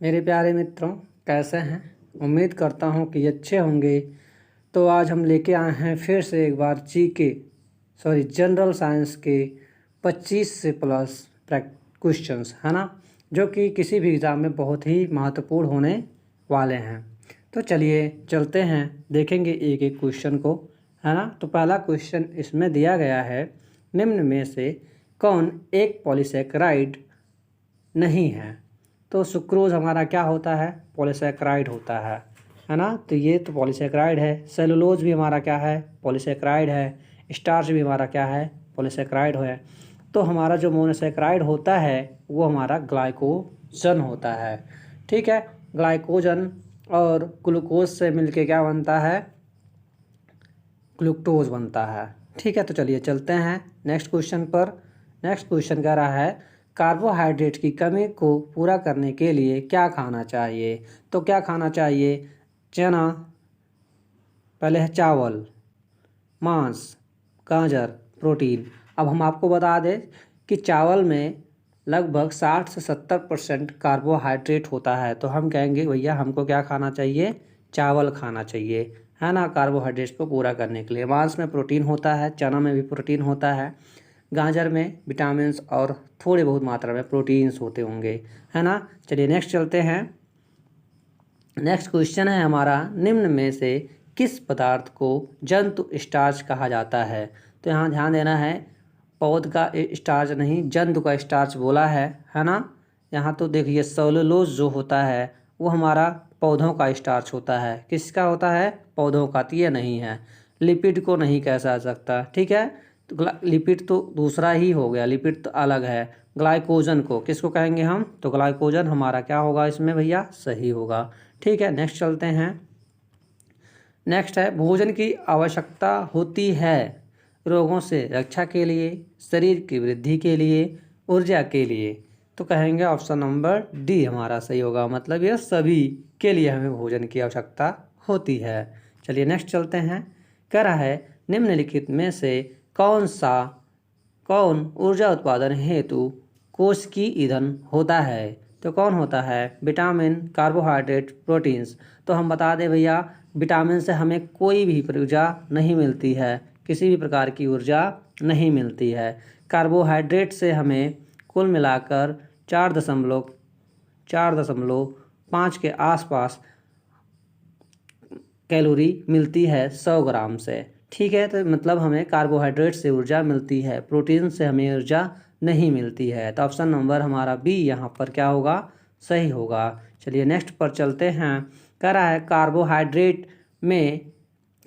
मेरे प्यारे मित्रों, कैसे हैं? उम्मीद करता हूं कि अच्छे होंगे। तो आज हम लेके आए हैं फिर से एक बार जनरल साइंस के 25 से प्लस क्वेश्चंस, है ना, जो कि किसी भी एग्ज़ाम में बहुत ही महत्वपूर्ण होने वाले हैं। तो चलिए चलते हैं, देखेंगे एक एक क्वेश्चन को, है ना। तो पहला क्वेश्चन इसमें दिया गया है, निम्न में से कौन एक पॉलीसेकेराइड नहीं है? तो सुक्रोज हमारा क्या होता है? पॉलीसेकेराइड होता है ना। तो ये तो पॉलीसेकेराइड है। सेलुलोज भी हमारा क्या है? पॉलीसेकेराइड है। स्टार्च भी हमारा क्या है? पॉलीसेकेराइड है। तो हमारा जो मोनोसेकेराइड होता है वो हमारा ग्लाइकोजन होता है। ठीक है, ग्लाइकोजन और ग्लूकोज से मिलके क्या बनता है? ग्लूकोज बनता है। ठीक है, तो चलिए चलते हैं नेक्स्ट क्वेश्चन पर। नेक्स्ट क्वेश्चन कह रहा है, कार्बोहाइड्रेट की कमी को पूरा करने के लिए क्या खाना चाहिए? तो क्या खाना चाहिए? चना, पहले है चावल, मांस, गाजर, प्रोटीन। अब हम आपको बता दें कि चावल में लगभग 60 से 70% कार्बोहाइड्रेट होता है। तो हम कहेंगे भैया हमको क्या खाना चाहिए? चावल खाना चाहिए, है ना, कार्बोहाइड्रेट्स को पूरा करने के लिए। मांस में प्रोटीन होता है, चना में भी प्रोटीन होता है, गाजर में विटामिन्स और थोड़े बहुत मात्रा में प्रोटीन्स होते होंगे, है ना। चलिए नेक्स्ट चलते हैं। नेक्स्ट क्वेश्चन है हमारा, निम्न में से किस पदार्थ को जंतु स्टार्च कहा जाता है? तो यहाँ ध्यान देना है, पौध का स्टार्च नहीं, जंतु का स्टार्च बोला है ना। यहाँ तो देखिए सेलुलोज जो होता है वो हमारा पौधों का स्टार्च होता है। किसका होता है? पौधों का। तो ये नहीं है, लिपिड को नहीं कह सकता। ठीक है, तो लिपिड तो दूसरा ही हो गया, लिपिड तो अलग है। ग्लाइकोजन को किसको कहेंगे हम? तो ग्लाइकोजन हमारा क्या होगा इसमें भैया? सही होगा। ठीक है, नेक्स्ट चलते हैं। नेक्स्ट है, भोजन की आवश्यकता होती है रोगों से रक्षा के लिए, शरीर की वृद्धि के लिए, ऊर्जा के लिए। तो कहेंगे ऑप्शन नंबर डी हमारा सही होगा। मतलब ये सभी के लिए हमें भोजन की आवश्यकता होती है। चलिए नेक्स्ट चलते हैं। कह रहा है, निम्नलिखित में से कौन ऊर्जा उत्पादन हेतु कोश की ईंधन होता है? तो कौन होता है? Vitamin, carbohydrate, proteins. तो हम बता दें भैया, विटामिन से हमें कोई भी ऊर्जा नहीं मिलती है, किसी भी प्रकार की ऊर्जा नहीं मिलती है। कार्बोहाइड्रेट से हमें कुल मिलाकर 4.5 के आसपास कैलोरी मिलती है 100 ग्राम से। ठीक है, तो मतलब हमें कार्बोहाइड्रेट से ऊर्जा मिलती है, प्रोटीन से हमें ऊर्जा नहीं मिलती है। तो ऑप्शन नंबर हमारा बी यहाँ पर क्या होगा? सही होगा। चलिए नेक्स्ट पर चलते हैं। कह रहा है, कार्बोहाइड्रेट में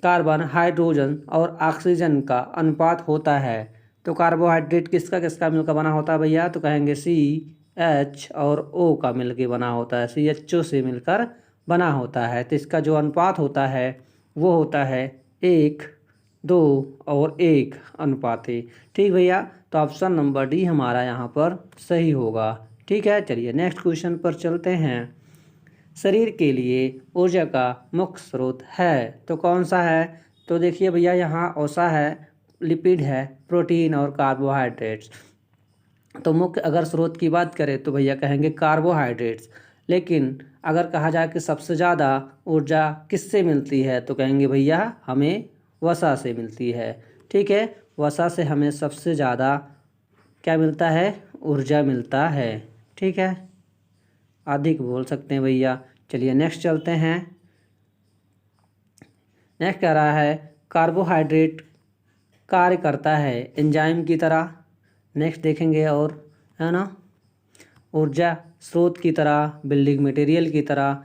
कार्बन, हाइड्रोजन और ऑक्सीजन का अनुपात होता है। तो कार्बोहाइड्रेट किसका किसका मिलकर बना होता है भैया? तो कहेंगे CH और O का मिलकर बना होता है, CHO से मिलकर बना होता है। तो इसका जो अनुपात होता है वो होता है 1:2 और 1 अनुपात है। ठीक भैया, तो ऑप्शन नंबर डी हमारा यहाँ पर सही होगा। ठीक है, चलिए नेक्स्ट क्वेश्चन पर चलते हैं। शरीर के लिए ऊर्जा का मुख्य स्रोत है, तो कौन सा है? तो देखिए भैया, यहाँ औसा है, लिपिड है, प्रोटीन और कार्बोहाइड्रेट्स। तो मुख्य अगर स्रोत की बात करें तो भैया कहेंगे कार्बोहाइड्रेट्स। लेकिन अगर कहा जाए कि सबसे ज़्यादा ऊर्जा किससे मिलती है, तो कहेंगे भैया हमें वसा से मिलती है। ठीक है, वसा से हमें सबसे ज़्यादा क्या मिलता है? ऊर्जा मिलता है। ठीक है, अधिक बोल सकते हैं भैया। चलिए नेक्स्ट चलते हैं। नेक्स्ट कह रहा है, कार्बोहाइड्रेट कार्य करता है एंजाइम की तरह। नेक्स्ट देखेंगे, और है ना, ऊर्जा स्रोत की तरह, बिल्डिंग मटेरियल की तरह,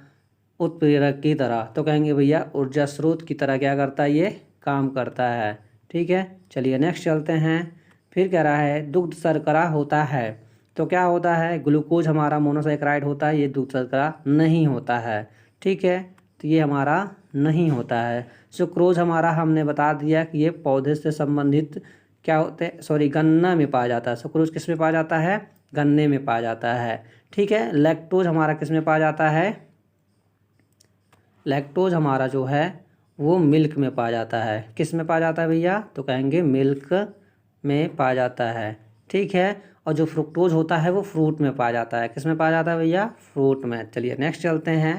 उत्प्रेरक की तरह। तो कहेंगे भैया ऊर्जा स्रोत की तरह क्या करता है? ये काम करता है। ठीक है, चलिए नेक्स्ट चलते हैं। फिर कह रहा है, दुग्ध शर्करा होता है। तो क्या होता है? ग्लूकोज हमारा मोनोसेकेराइड होता है, ये दुग्ध शर्करा नहीं होता है। ठीक है, तो ये हमारा नहीं होता है। सुक्रोज हमारा हमने बता दिया कि ये पौधे से संबंधित क्या होते हैं, सॉरी, गन्ना में पाया जाता है। सुक्रोज किस में पाया जाता है? गन्ने में पाया जाता है। ठीक है, लैक्टोज हमारा किस में पाया जाता है? लैक्टोज हमारा जो है वो मिल्क में पाया जाता है। किस में पाया जाता है भैया? तो कहेंगे मिल्क में पाया जाता है। ठीक है, और जो फ्रुक्टोज होता है वो फ्रूट में पाया जाता है। किस में पाया जाता है भैया? फ्रूट में। चलिए नेक्स्ट चलते हैं।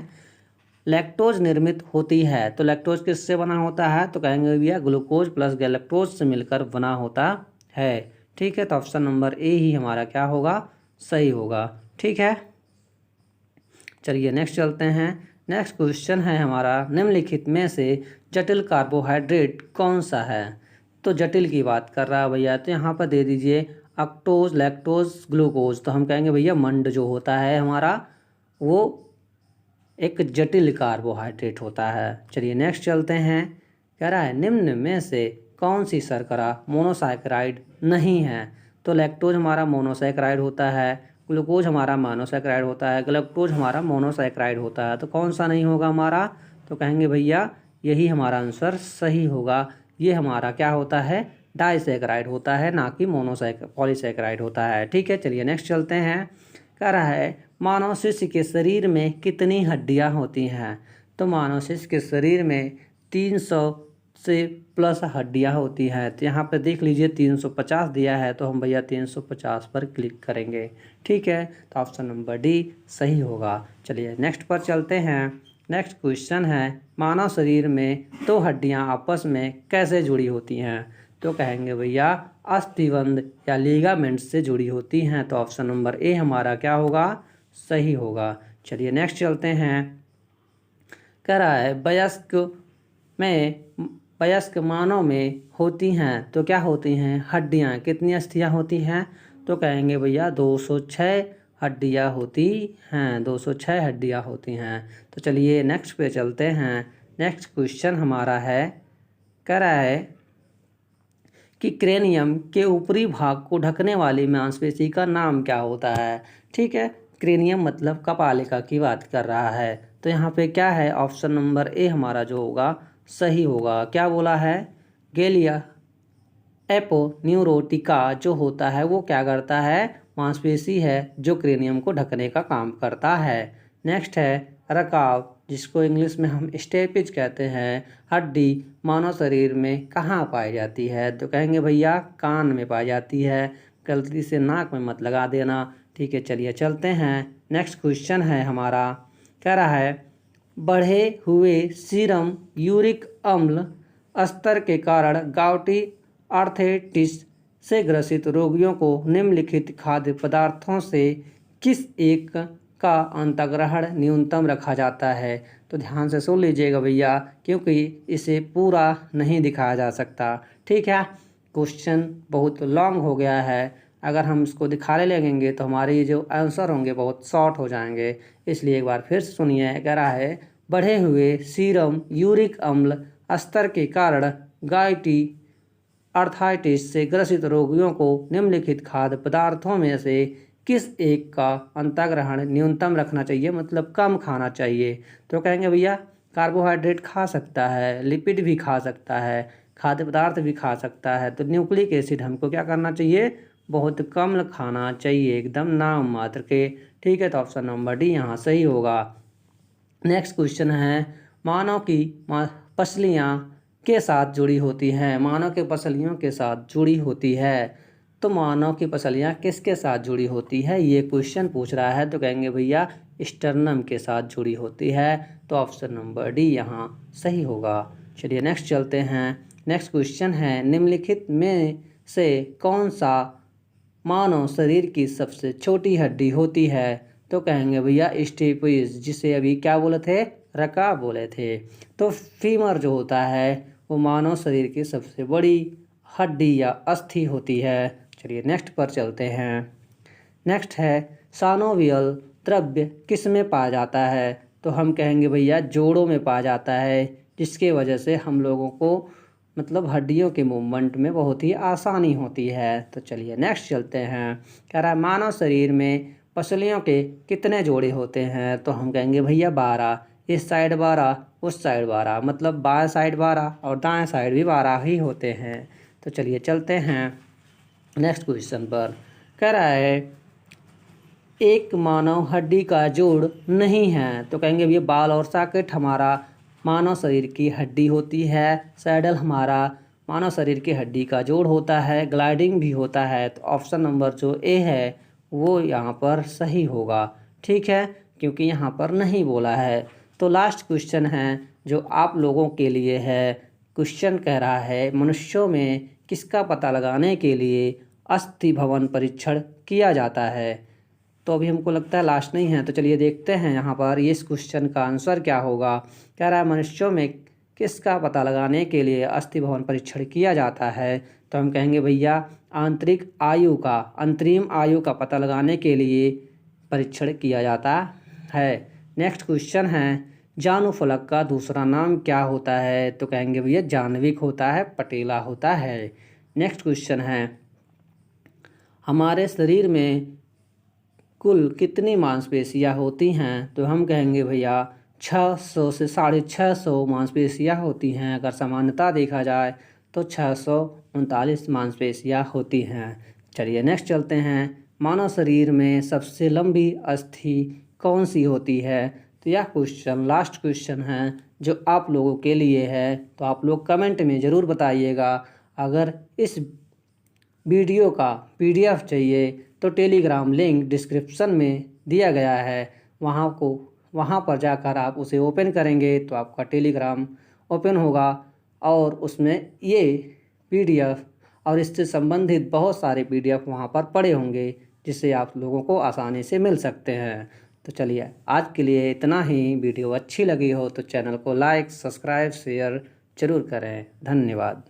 लैक्टोज निर्मित होती है तो लैक्टोज किससे बना होता है? तो कहेंगे भैया ग्लूकोज प्लस गैलेक्टोज से मिलकर बना होता है। ठीक है, तो ऑप्शन नंबर ए ही हमारा क्या होगा? सही होगा। ठीक है, चलिए नेक्स्ट चलते हैं। नेक्स्ट क्वेश्चन है हमारा, निम्नलिखित में से जटिल कार्बोहाइड्रेट कौन सा है? तो जटिल की बात कर रहा है भैया, तो यहाँ पर दे दीजिए अक्टोज, लैक्टोज, ग्लूकोज। तो हम कहेंगे भैया मंड जो होता है हमारा वो एक जटिल कार्बोहाइड्रेट होता है। चलिए नेक्स्ट चलते हैं। कह रहा है निम्न में से कौन सी शर्करा मोनोसैकेराइड नहीं है? तो लैक्टोज हमारा मोनोसैकेराइड होता है, ग्लूकोज हमारा मोनोसैकेराइड होता है, गैलेक्टोज हमारा मोनोसैकेराइड होता है। तो कौन सा नहीं होगा हमारा? तो कहेंगे भैया यही हमारा आंसर सही होगा। ये हमारा क्या होता है? डाइसैकेराइड होता है, ना कि पॉलीसैकेराइड होता है। ठीक है, चलिए नेक्स्ट चलते हैं। कह रहा है मानव शिशु के शरीर में कितनी हड्डियां होती हैं? तो मानव शिशु के शरीर में 300 से प्लस हड्डियां होती हैं। तो यहाँ पे देख लीजिए 350 दिया है, तो हम भैया 350 पर क्लिक करेंगे। ठीक है, तो ऑप्शन नंबर डी सही होगा। चलिए नेक्स्ट पर चलते हैं। नेक्स्ट क्वेश्चन है, मानव शरीर में दो हड्डियां आपस में कैसे जुड़ी होती हैं? तो कहेंगे भैया अस्थिबंध या लिगामेंट से जुड़ी होती हैं। तो ऑप्शन नंबर ए हमारा क्या होगा? सही होगा। चलिए नेक्स्ट चलते हैं। कह रहा है वयस्क मानव में होती हैं तो क्या होती हैं? हड्डियां। कितनी अस्थियां होती हैं? तो कहेंगे भैया 206 हड्डियां होती हैं, 206 हड्डियां होती हैं। तो चलिए नेक्स्ट पे चलते हैं। नेक्स्ट क्वेश्चन हमारा है, कह रहा है कि क्रेनियम के ऊपरी भाग को ढकने वाली मांसपेशी का नाम क्या होता है? ठीक है, क्रेनियम मतलब कपालिका की बात कर रहा है। तो यहाँ पे क्या है? ऑप्शन नंबर ए हमारा जो होगा सही होगा। क्या बोला है? गेलिया एपोन्यूरोटिका जो होता है वो क्या करता है? मांसपेशी है जो क्रेनियम को ढकने का काम करता है। नेक्स्ट है रकाब, जिसको इंग्लिश में हम स्टेपिज कहते हैं। हड्डी मानव शरीर में कहाँ पाई जाती है? तो कहेंगे भैया कान में पाई जाती है। गलती से नाक में मत लगा देना। ठीक है, चलिए चलते हैं। नेक्स्ट क्वेश्चन है हमारा, कह रहा है बढ़े हुए सीरम यूरिक अम्ल स्तर के कारण गाउटी आर्थराइटिस से ग्रसित रोगियों को निम्नलिखित खाद्य पदार्थों से किस एक का अंतर्ग्रहण न्यूनतम रखा जाता है? तो ध्यान से सुन लीजिएगा भैया, क्योंकि इसे पूरा नहीं दिखाया जा सकता। ठीक है, क्वेश्चन बहुत लॉन्ग हो गया है। अगर हम इसको दिखाने लगेंगे तो हमारे जो आंसर होंगे बहुत शॉर्ट हो जाएंगे, इसलिए एक बार फिर सुनिए। कह रहा है बढ़े हुए सीरम यूरिक अम्ल स्तर के कारण गाउटी आर्थराइटिस से ग्रसित रोगियों को निम्नलिखित खाद्य पदार्थों में से किस एक का अंतर्ग्रहण न्यूनतम रखना चाहिए, मतलब कम खाना चाहिए? तो कहेंगे भैया कार्बोहाइड्रेट खा सकता है, लिपिड भी खा सकता है, खाद्य पदार्थ भी खा सकता है। तो न्यूक्लिक एसिड हमको क्या करना चाहिए? बहुत कम खाना चाहिए, एकदम नाम मात्र के। ठीक है, तो ऑप्शन नंबर डी यहाँ सही होगा। नेक्स्ट क्वेश्चन है, मानव की पसलियाँ के साथ जुड़ी होती हैं। मानव के पसलियों के साथ जुड़ी होती है। तो मानव की पसलियाँ किसके साथ जुड़ी होती है, ये क्वेश्चन पूछ रहा है। तो कहेंगे भैया स्टर्नम के साथ जुड़ी होती है। तो ऑप्शन नंबर डी यहाँ सही होगा। चलिए नेक्स्ट चलते हैं। नेक्स्ट क्वेश्चन है, निम्नलिखित में से कौन सा मानव शरीर की सबसे छोटी हड्डी होती है? तो कहेंगे भैया स्टेपिज, जिसे अभी क्या बोले थे? रकाब बोले थे। तो फीमर जो होता है वो मानव शरीर की सबसे बड़ी हड्डी या अस्थि होती है। चलिए नेक्स्ट पर चलते हैं। नेक्स्ट है सानोवियल द्रव्य किस में पाया जाता है? तो हम कहेंगे भैया जोड़ों में पाया जाता है, जिसके वजह से हम लोगों को मतलब हड्डियों के मूवमेंट में बहुत ही आसानी होती है। तो चलिए नेक्स्ट चलते हैं। कह रहा है मानव शरीर में पसलियों के कितने जोड़े होते हैं? तो हम कहेंगे भैया 12। इस साइड 12, उस साइड 12, मतलब बाएं साइड 12 और दाएं साइड भी 12 ही होते हैं। तो चलिए चलते हैं नेक्स्ट क्वेश्चन पर। कह रहा है एक मानव हड्डी का जोड़ नहीं है। तो कहेंगे भैया बाल और सॉकेट हमारा मानव शरीर की हड्डी होती है। सैडल हमारा मानव शरीर की हड्डी का जोड़ होता है, ग्लाइडिंग भी होता है। तो ऑप्शन नंबर जो ए है वो यहाँ पर सही होगा। ठीक है, क्योंकि यहाँ पर नहीं बोला है। तो लास्ट क्वेश्चन है जो आप लोगों के लिए है। क्वेश्चन कह रहा है मनुष्यों में किसका पता लगाने के लिए अस्थि भवन परीक्षण किया जाता है। तो अभी हमको लगता है लास्ट नहीं है, तो चलिए देखते हैं यहाँ पर इस क्वेश्चन का आंसर क्या होगा। कह रहा है मनुष्यों में किसका पता लगाने के लिए अस्थि भवन परीक्षण किया जाता है। तो हम कहेंगे भैया आंतरिक आयु का, अंतरिम आयु का पता लगाने के लिए परीक्षण किया जाता है। नेक्स्ट क्वेश्चन है जानू फलक का दूसरा नाम क्या होता है। तो कहेंगे भैया जानविक होता है, पटेला होता है। नेक्स्ट क्वेश्चन है हमारे शरीर में कुल कितनी मांसपेशियां होती हैं। तो हम कहेंगे भैया 600 से 650 मांसपेशियां होती हैं। अगर सामान्यता देखा जाए तो 639 मांसपेशियां होती हैं। चलिए नेक्स्ट चलते हैं। मानव शरीर में सबसे लंबी अस्थि कौन सी होती है। तो यह क्वेश्चन लास्ट क्वेश्चन है जो आप लोगों के लिए है। तो आप लोग कमेंट में ज़रूर बताइएगा। अगर इस वीडियो का PDF चाहिए तो टेलीग्राम लिंक डिस्क्रिप्शन में दिया गया है, वहाँ पर जाकर आप उसे ओपन करेंगे तो आपका टेलीग्राम ओपन होगा और उसमें ये PDF और इससे संबंधित बहुत सारे PDF वहाँ पर पड़े होंगे जिससे आप लोगों को आसानी से मिल सकते हैं। तो चलिए आज के लिए इतना ही। वीडियो अच्छी लगी हो तो चैनल को लाइक, सब्सक्राइब, शेयर जरूर करें। धन्यवाद।